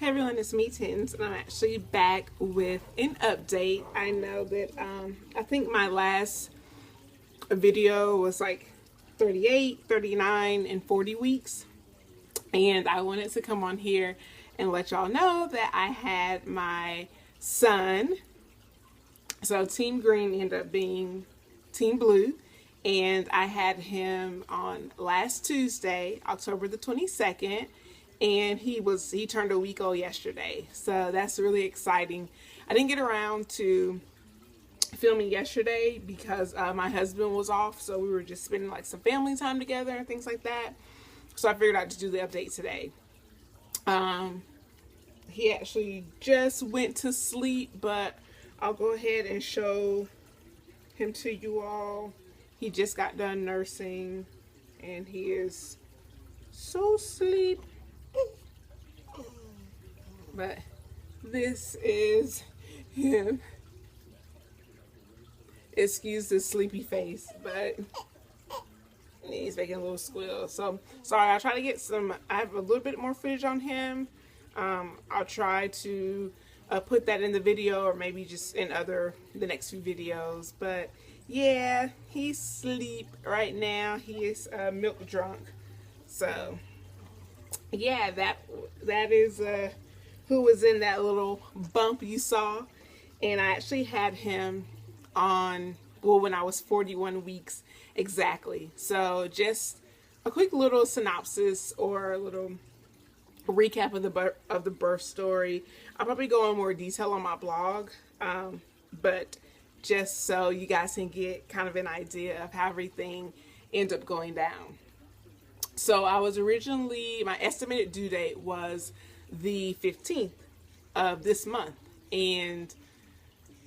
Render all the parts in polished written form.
Hey everyone, it's me Tins, and I'm actually back with an update. I know that I think my last video was like 38, 39, and 40 weeks, and I wanted to come on here and let y'all know that I had my son. So Team Green ended up being Team Blue, and I had him on last Tuesday, October the 22nd. And he turned a week old yesterday, so that's really exciting. I didn't get around to filming yesterday because my husband was off, so we were just spending like some family time together and things like that. So I figured I'd just do the update today. He actually just went to sleep, but I'll go ahead and show him to you all. He just got done nursing, and he is so asleep. But this is him. Excuse the sleepy face, but he's making a little squeal. So sorry, I'll try to get I have a little bit more footage on him. I'll try to put that in the video, or maybe just in the next few videos. But yeah, he's asleep right now. He is milk drunk. So yeah, that is who was in that little bump you saw. And I actually had him on, well, when I was 41 weeks exactly. So just a quick little synopsis or a little recap of the birth story. I'll probably go in more detail on my blog, but just so you guys can get kind of an idea of how everything ended up going down. So I was originally, my estimated due date was the 15th of this month, and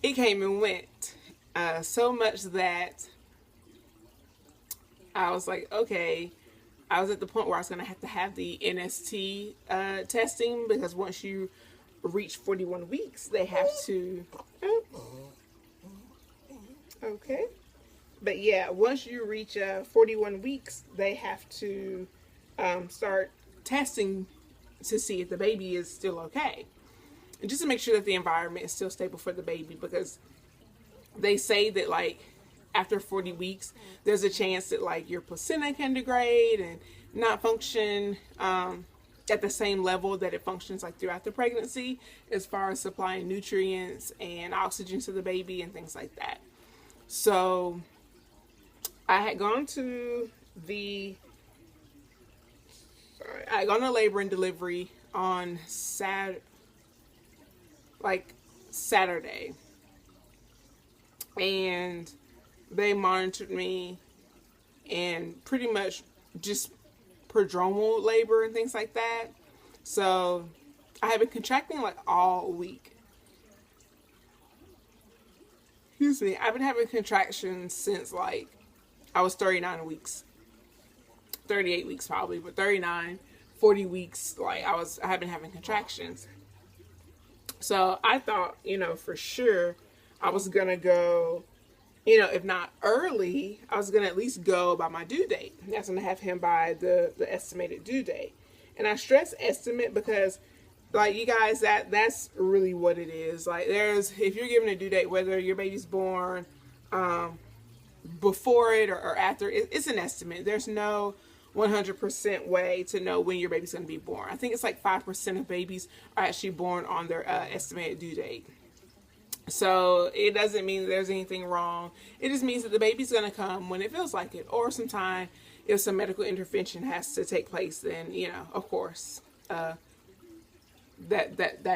it came and went so much that I was like, okay, I was at the point where I was going to have the NST testing, because once you reach 41 weeks, they have to, okay. But yeah, once you reach 41 weeks, they have to start testing to see if the baby is still okay. And just to make sure that the environment is still stable for the baby, because they say that like after 40 weeks, there's a chance that like your placenta can degrade and not function at the same level that it functions like throughout the pregnancy, as far as supplying nutrients and oxygen to the baby and things like that. So I had gone to labor and delivery on Saturday, and they monitored me and pretty much just prodromal labor and things like that. So I have been contracting like all week. Excuse me, I've been having contractions since like I was 39 weeks. 38 weeks probably, but 39, 40 weeks, like I have been having contractions. So I thought, for sure I was gonna go, if not early, I was gonna at least go by my due date. That's gonna have him by the estimated due date. And I stress estimate because, like, you guys, that's really what it is. Like, if you're given a due date, whether your baby's born before it or after, it's an estimate. There's no 100% way to know when your baby's going to be born. I think it's like 5% of babies are actually born on their estimated due date. So it doesn't mean that there's anything wrong. It just means that the baby's going to come when it feels like it, or sometime if some medical intervention has to take place, then of course that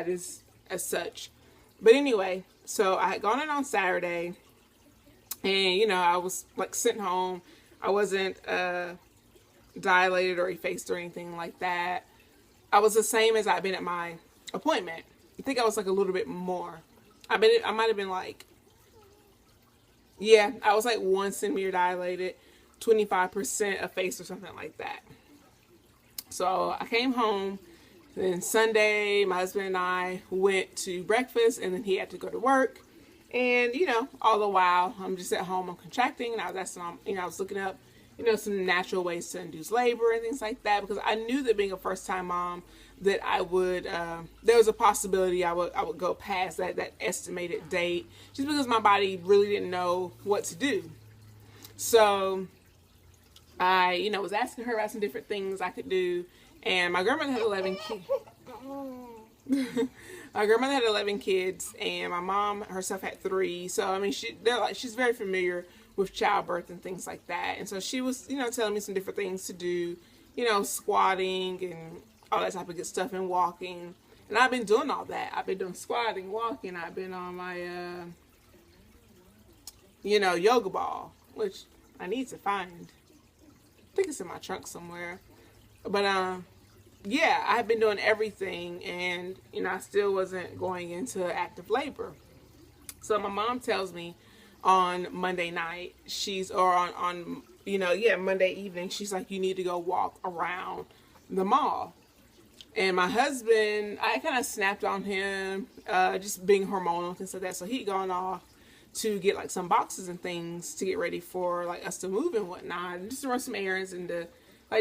is as such. But anyway, so I had gone in on Saturday, and I was like sitting home. I wasn't dilated or effaced or anything like that. I was the same as I'd been at my appointment. I think I was like a little bit more. I might have been like, yeah, I was like 1 centimeter dilated, 25% effaced or something like that. So I came home. Then Sunday, my husband and I went to breakfast, and then he had to go to work. And all the while I'm just at home, I'm contracting, and I was looking up some natural ways to induce labor and things like that, because I knew that being a first time mom, that I would there was a possibility I would go past that estimated date, just because my body really didn't know what to do. So I was asking her about some different things I could do, and my grandmother had 11 kids. My grandmother had 11 kids, and my mom herself had 3. So I mean, she's very familiar with childbirth and things like that. And so she was, telling me some different things to do, squatting and all that type of good stuff, and walking. And I've been doing all that. I've been doing squatting, walking. I've been on my, yoga ball, which I need to find. I think it's in my trunk somewhere. But, yeah, I have been doing everything, and, I still wasn't going into active labor. So my mom tells me on Monday night, Monday evening, she's like, you need to go walk around the mall. And my husband, I kind of snapped on him, just being hormonal and things like that. So he'd gone off to get like some boxes and things to get ready for like us to move and whatnot, and just to run some errands and to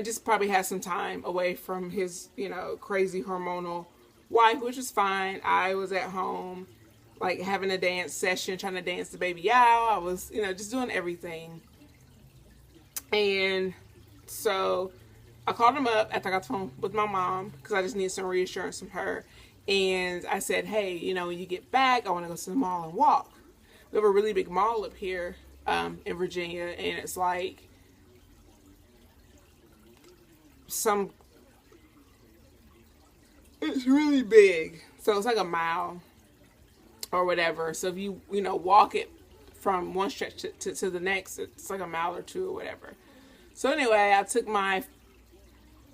just probably have some time away from his, crazy hormonal wife, which was fine. I was at home, like having a dance session, trying to dance the baby out. I was, just doing everything. And so I called him up after I got the phone with my mom, because I just needed some reassurance from her. And I said, hey, when you get back, I want to go to the mall and walk. We have a really big mall up here in Virginia, and it's like it's really big. So it's like a mile or whatever. So if you, walk it from one stretch to the next, it's like a mile or 2 or whatever. So anyway, I took my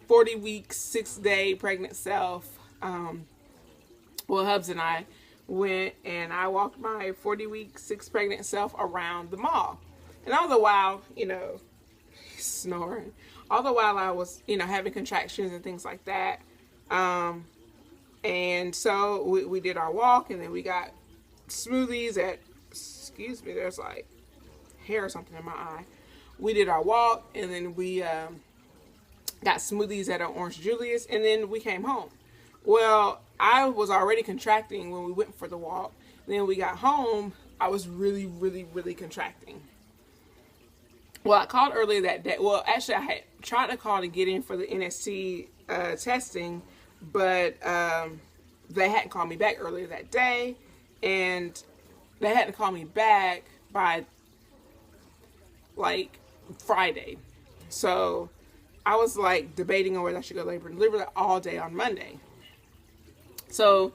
40-week, 6-day pregnant self. Hubs and I went and I walked my 40-week, 6 pregnant self around the mall. And all the while, snoring. All the while I was, having contractions and things like that. And so we did our walk, and then we got smoothies excuse me, there's like hair or something in my eye. We did our walk, and then we got smoothies at an Orange Julius, and then we came home. Well, I was already contracting when we went for the walk. And then we got home, I was really, really, really contracting. Well, I called earlier that day. Well, actually, I had tried to call to get in for the NST testing, but they hadn't called me back earlier that day, and they hadn't called me back by like Friday. So I was like debating on whether I should go labor and deliver all day on Monday. So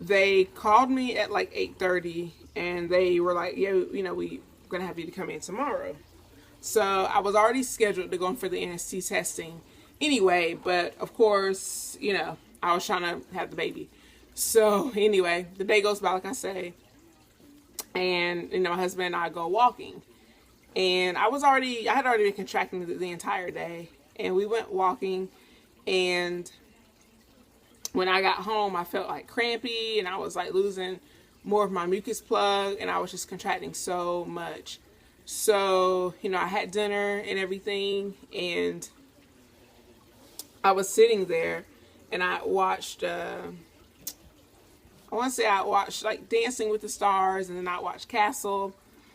they called me at like 8:30, and they were like, yeah, we're gonna have you to come in tomorrow. So I was already scheduled to go in for the NST testing anyway, but of course, I was trying to have the baby. So anyway, the day goes by, like I say, and my husband and I go walking, and I had already been contracting the entire day, and we went walking, and when I got home, I felt like crampy, and I was like losing more of my mucus plug, and I was just contracting so much. So, I had dinner and everything, and I was sitting there, and I watched, I want to say I watched like Dancing with the Stars, and then I watched Castle,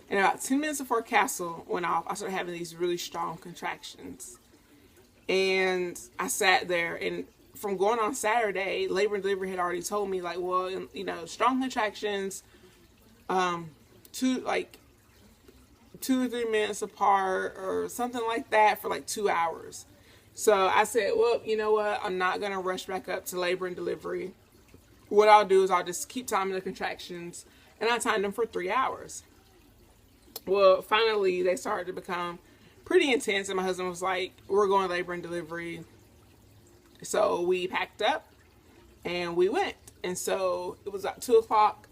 and about 10 minutes before Castle went off, I started having these really strong contractions. And I sat there, and from going on Saturday, labor and delivery had already told me, like, well, strong contractions, 2 to 3 minutes apart or something like that for like 2 hours. So I said, well, you know what? I'm not going to rush back up to labor and delivery. What I'll do is I'll just keep timing the contractions, and I timed them for 3 hours. Well, finally, they started to become pretty intense, and my husband was like, we're going labor and delivery. So we packed up, and we went. And so it was at 2 o'clock.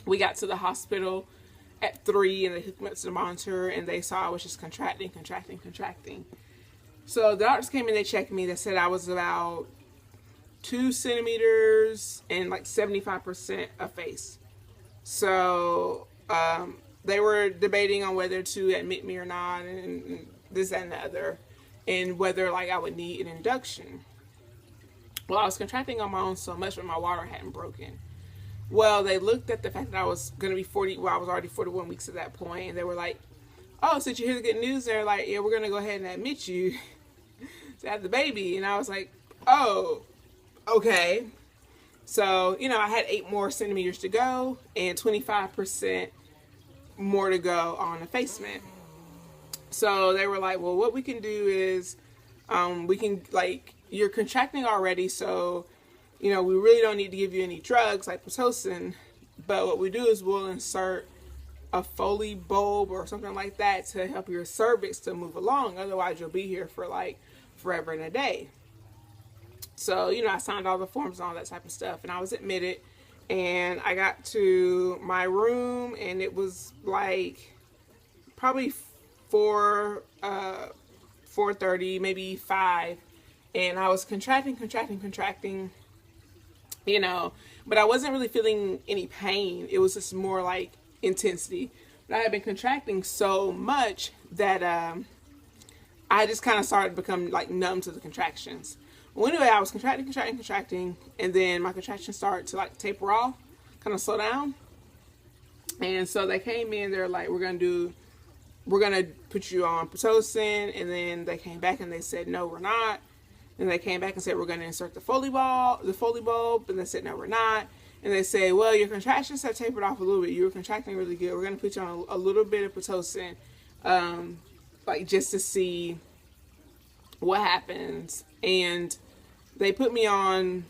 We got to the hospital at 3, and they hooked me up to the monitor, and they saw I was just contracting. So the doctors came in, they checked me. They said I was about 2 centimeters and like 75% effaced. So they were debating on whether to admit me or not, and this, that, and the other, and whether like I would need an induction. Well, I was contracting on my own so much, but my water hadn't broken. Well, they looked at the fact that I was going to be 40, well, I was already 41 weeks at that point, and they were like, oh, since you hear the good news, they're like, yeah, we're going to go ahead and admit you to have the baby. And I was like, oh, okay. So, you know, I had 8 more centimeters to go and 25% more to go on effacement. So they were like, well, what we can do is we can, like, you're contracting already, so, you know, we really don't need to give you any drugs like Pitocin, but what we do is we'll insert a Foley bulb or something like that to help your cervix to move along. Otherwise, you'll be here for like forever and a day. So, you know, I signed all the forms and all that type of stuff, and I was admitted, and I got to my room, and it was like probably 4:30, maybe 5, and I was contracting, you know, but I wasn't really feeling any pain. It was just more like intensity. But I had been contracting so much that I just kind of started to become like numb to the contractions. Well, anyway, I was contracting, and then my contractions started to like taper off, kind of slow down. And so they came in, they're like, we're gonna put you on Pitocin, and then they came back and they said, no, we're not. And they came back and said, we're gonna insert the Foley bulb, and they said, no, we're not. And they say, well, your contractions have tapered off a little bit. You were contracting really good. We're gonna put you on a little bit of Pitocin, like just to see what happens. And they put me on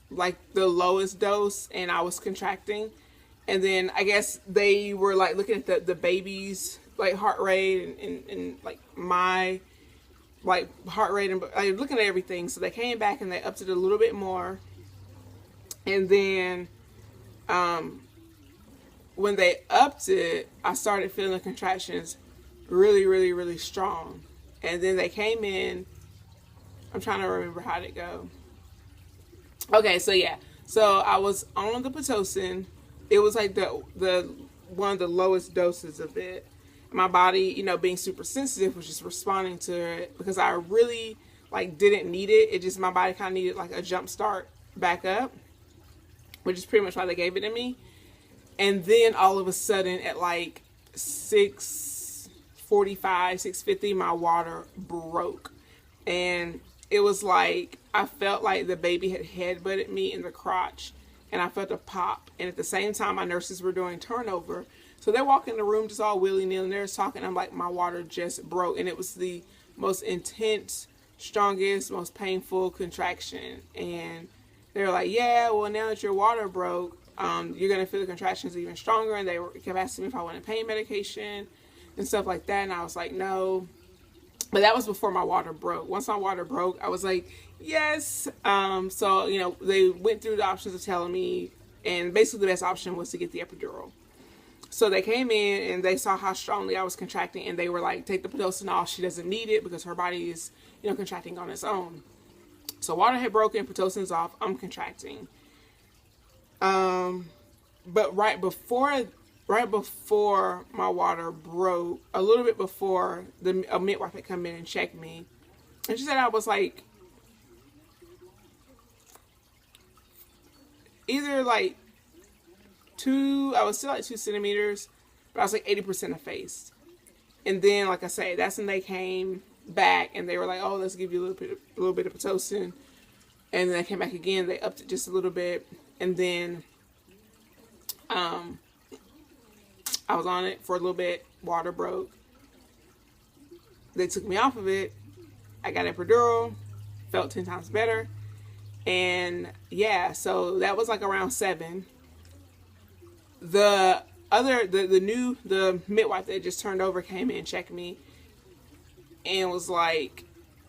like the lowest dose, and I was contracting. And then I guess they were like looking at the baby's like heart rate and like my like heart rate, and like looking at everything. So they came back and they upped it a little bit more. And then when they upped it, I started feeling the contractions really, really, really strong. And then they came in. I'm trying to remember how to go. Okay, so yeah. So I was on the Pitocin. It was like the one of the lowest doses of it. My body, you know, being super sensitive, was just responding to it because I really like didn't need it. It just, my body kind of needed like a jump start back up, which is pretty much why they gave it to me. And then all of a sudden at like 6:45, 6:50, my water broke. And it was like, I felt like the baby had headbutted me in the crotch, and I felt a pop. And at the same time, my nurses were doing turnover. So they're walking in the room just all willy-nilly, and they're talking. I'm like, my water just broke. And it was the most intense, strongest, most painful contraction. And they're like, yeah, well, now that your water broke, you're going to feel the contractions even stronger. And they kept asking me if I wanted pain medication and stuff like that. And I was like, no. But that was before my water broke. Once my water broke, I was like, yes. So, you know, they went through the options of telling me, and basically the best option was to get the epidural. So they came in and they saw how strongly I was contracting, and they were like, take the Pitocin off. She doesn't need it because her body is, you know, contracting on its own. So water had broken, Pitocin's off, I'm contracting. But right before my water broke, a little bit before, a midwife had come in and checked me. And she said I was like, either like I was still like 2 centimeters, but I was like 80% effaced. And then, like I say, that's when they came back and they were like, oh, let's give you a little bit of Pitocin. And then they came back again, they upped it just a little bit. And then, I was on it for a little bit, water broke. They took me off of it. I got epidural, felt 10 times better. And yeah, so that was like around 7. The midwife that just turned over came in and checked me and was like,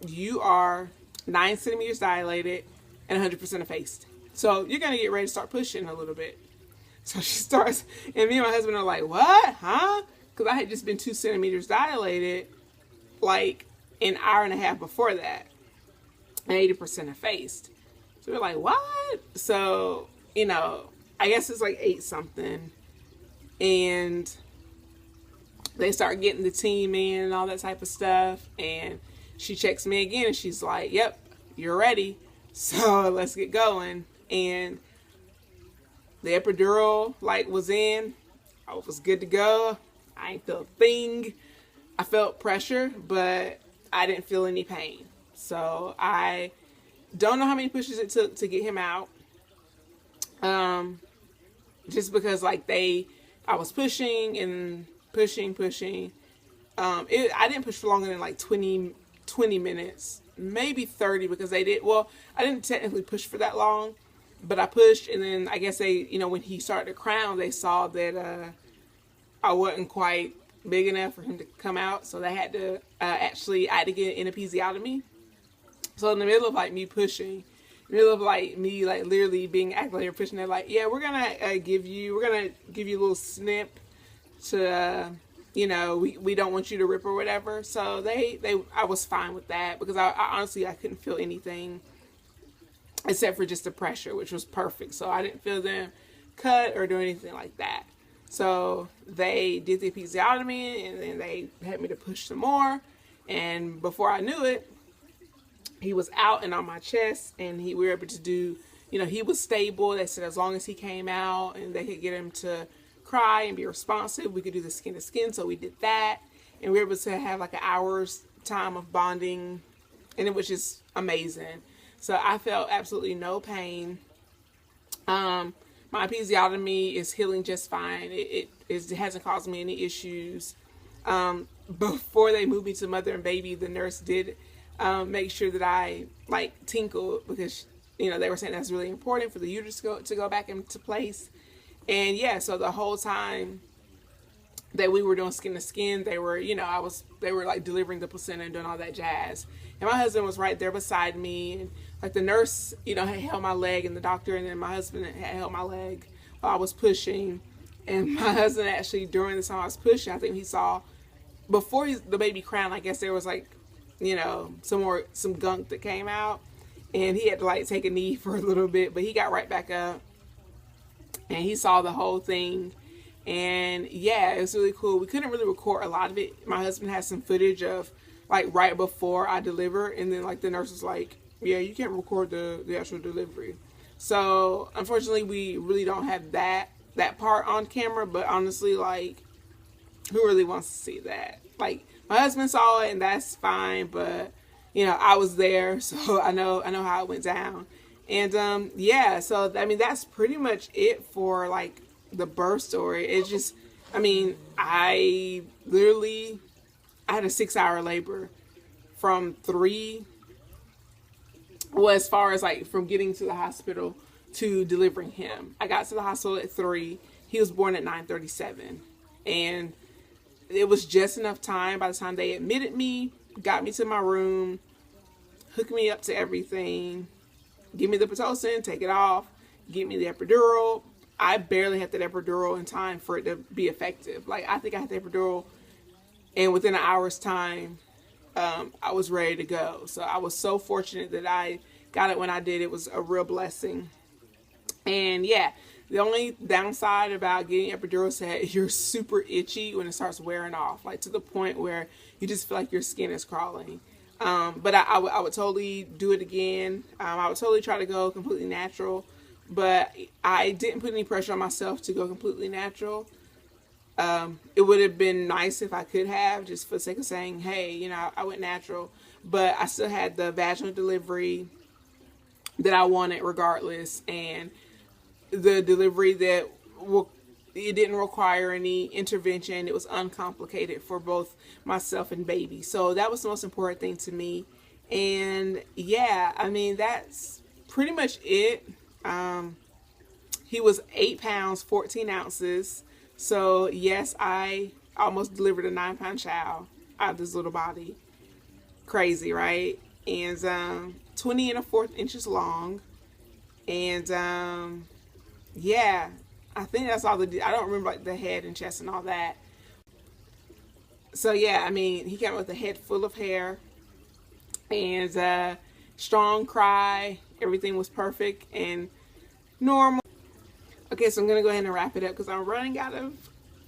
you are 9 centimeters dilated and 100% effaced. So you're going to get ready to start pushing a little bit. So she starts, and me and my husband are like, what? Huh? Because I had just been 2 centimeters dilated like an hour and a half before that, and 80% effaced. So we're like, what? So, you know, I guess it's like 8 something. And they start getting the team in and all that type of stuff. And she checks me again and she's like, yep, you're ready. So let's get going. And the epidural like was in. I was good to go. I ain't feel a thing. I felt pressure, but I didn't feel any pain. So I don't know how many pushes it took to get him out. Just because like I was pushing and pushing. I didn't push for longer than like 20 minutes, maybe 30, because I didn't technically push for that long, but I pushed, and then I guess they, when he started to crown, they saw that I wasn't quite big enough for him to come out, so they had to I had to get an episiotomy. So in the middle of like me pushing, in the middle of like me like literally being acting like pushing, they're like, yeah, we're gonna give you a little snip to we don't want you to rip or whatever. So I was fine with that, because I honestly I couldn't feel anything except for just the pressure, which was perfect. So I didn't feel them cut or do anything like that. So they did the episiotomy, and then they had me to push some more. And before I knew it, he was out and on my chest, and we were able to do, he was stable. They said as long as he came out and they could get him to cry and be responsive, we could do the skin to skin. So we did that, and we were able to have like an hour's time of bonding, and it was just amazing. So I felt absolutely no pain. My episiotomy is healing just fine. It hasn't caused me any issues. Before they moved me to mother and baby, the nurse did make sure that I like tinkled, because they were saying that's really important for the uterus to go back into place. And yeah, so the whole time that we were doing skin to skin, they were like delivering the placenta and doing all that jazz. And my husband was right there beside me, and like the nurse, had held my leg, and the doctor, and then my husband had held my leg while I was pushing. And my husband actually, during the time I was pushing, I think he saw, before the baby crowned, I guess there was like, some gunk that came out, and he had to like take a knee for a little bit, but he got right back up, and he saw the whole thing. And yeah, it was really cool. We couldn't really record a lot of it. My husband had some footage of like right before I delivered, and then like the nurse was like, yeah, you can't record the actual delivery. So unfortunately, we really don't have that part on camera. But honestly, like, who really wants to see that? Like, my husband saw it, and that's fine, but I was there, so I know how it went down. And yeah, so I mean, that's pretty much it for like the birth story. It's just, I mean, I had a 6-hour labor from 3, well, as far as like from getting to the hospital to delivering him. I got to the hospital at 3. He was born at 9:37, and it was just enough time by the time they admitted me, got me to my room, hooked me up to everything, give me the Pitocin, take it off, give me the epidural. I barely had that epidural in time for it to be effective. Like, I think I had the epidural, and within an hour's time, I was ready to go. So I was so fortunate that I got it when I did. It was a real blessing. And yeah, the only downside about getting epidural is that you're super itchy when it starts wearing off, like to the point where you just feel like your skin is crawling. But I would totally do it again. I would totally try to go completely natural, but I didn't put any pressure on myself to go completely natural. It would have been nice if I could have, just for the sake of saying, hey, I went natural, but I still had the vaginal delivery that I wanted regardless, and the delivery that it didn't require any intervention. It was uncomplicated for both myself and baby. So that was the most important thing to me. And yeah, I mean, that's pretty much it. He was 8 pounds, 14 ounces. So yes, I almost delivered a 9-pound child out of this little body. Crazy, right? And 20 1/4 inches long. And yeah, I think that's all I don't remember like the head and chest and all that. So yeah, I mean, he came out with a head full of hair, and strong cry. Everything was perfect and normal. Okay, so I'm gonna go ahead and wrap it up because I'm running out of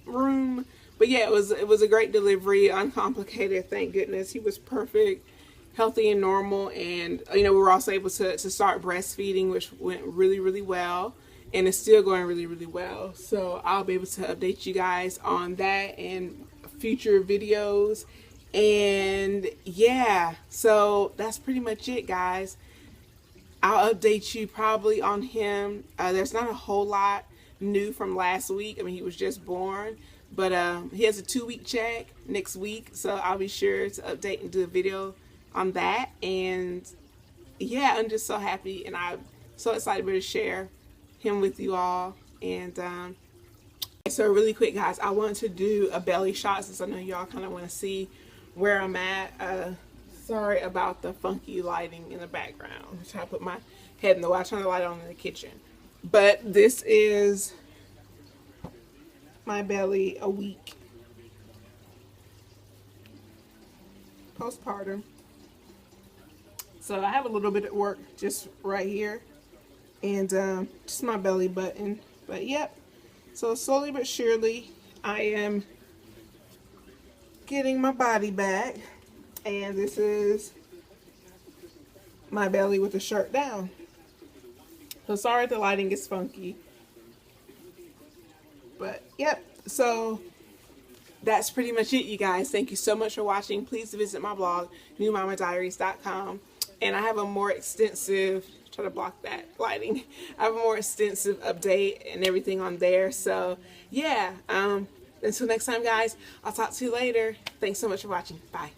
room. But yeah, it was a great delivery, uncomplicated. Thank goodness. He was perfect, healthy and normal, and you know, we were also able to start breastfeeding, which went really, really well, and it's still going really, really well. So I'll be able to update you guys on that and future videos. And yeah, so that's pretty much it, guys. I'll update you probably on him. There's not a whole lot new from last week. I mean, he was just born, but he has a 2-week check next week, so I'll be sure to update and do a video on that. And yeah, I'm just so happy, and I'm so excited to be able to share him with you all. And so really quick, guys, I wanted to do a belly shot since I know y'all kind of want to see where I'm at. Sorry about the funky lighting in the background. I'm trying to put my head in the way. I turn the light on in the kitchen. But this is my belly a week postpartum. So I have a little bit of work just right here, and just my belly button. But yep, so slowly but surely I am getting my body back. And this is my belly with the shirt down. So sorry if the lighting is funky. But yep, so that's pretty much it, you guys. Thank you so much for watching. Please visit my blog, newmamadiaries.com. And I have a more extensive, try to block that lighting. I have a more extensive update and everything on there. So yeah, until next time, guys, I'll talk to you later. Thanks so much for watching. Bye.